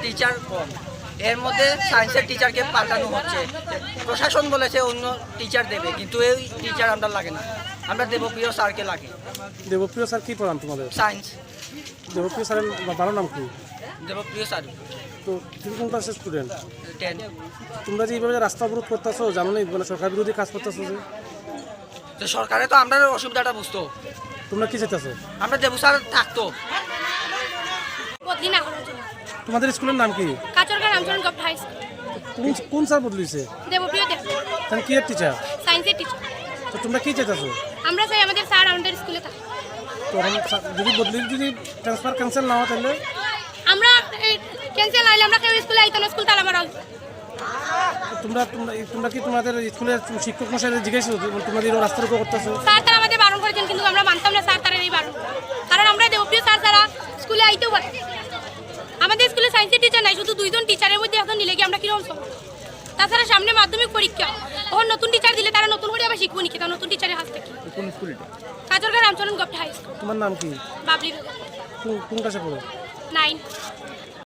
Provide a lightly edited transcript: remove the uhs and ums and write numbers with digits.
Teacher কম, এর মধ্যে সায়েন্সের টিচারকে পাল্টানো হচ্ছে। প্রশাসন বলেছে অন্য টিচার দেবে, কিন্তু এই টিচার আমরা লাগে না, আমরা দেবপ্রিয় স্যারকে লাগে। দেবপ্রিয় স্যার কি পড়ান তোমাদের? সায়েন্স। দেবপ্রিয় স্যারের ভালো নাম কি? দেবপ্রিয় স্যার। তো তুমি কোন ক্লাসের স্টুডেন্ট? 10। তোমরা যে এইভাবে রাস্তা অবরোধ করতেছো, জানো না মানে সরকার বিরোধী কাজ করতেছো যে? তো সরকারে তো আমরা অসুবিধাটা বুঝতো। তোমরা কি চাইতেছো? আমরা দেবু স্যার থাকতো। বদলি না করার জন্য। তোমাদের স্কুলের নাম কি? কাচরগা রামচরণ গভর্নমেন্ট হাই স্কুল। কোন স্যার বদলিছে? দেবপ্রিয় দেব। তাহলে কি এর টিচার? সায়েন্সের টিচার। তো তোমরা কি চাইতেছো? আমরা চাই আমাদের স্যার আমাদের স্কুলে থাকে। তো যদি বদলি যদি ট্রান্সফার ক্যান্সেল না হয় তাহলে আমরা ক্যান্সেল আইলে আমরা কেউ স্কুলে আইতাম না, স্কুল তালা মারা। তোমরা তোমরা তোমরা কি তোমাদের স্কুলের শিক্ষক মশাইদের জিজ্ঞাসা তোমাদের রাস্তার উপর করতেছো? স্যার তারা আমাদের বারণ করেছেন, কিন্তু আমরা মানতাম না স্যার তারা এই বারণ, কারণ আমরা দেবপ্রিয় স্যার তারা স্কুলে আইতেও পারি। আমাদের স্কুলে সায়েন্সের টিচার নাই, শুধু 2 জন টিচারের মধ্যে এখন নিলে কি আমরা কিরকম সব। তাছাড়া সামনে মাধ্যমিক পরীক্ষা, ওর নতুন টিচার দিলে তারা নতুন করে আবার শিখবো নাকি? তার নতুন টিচারের হাত থেকে। কোন স্কুলটা? কাচরগা রামচরণ গভর্নমেন্ট হাই স্কুল। তোমার নাম কি? বাবলি। কোন ক্লাসে পড়ো? 9।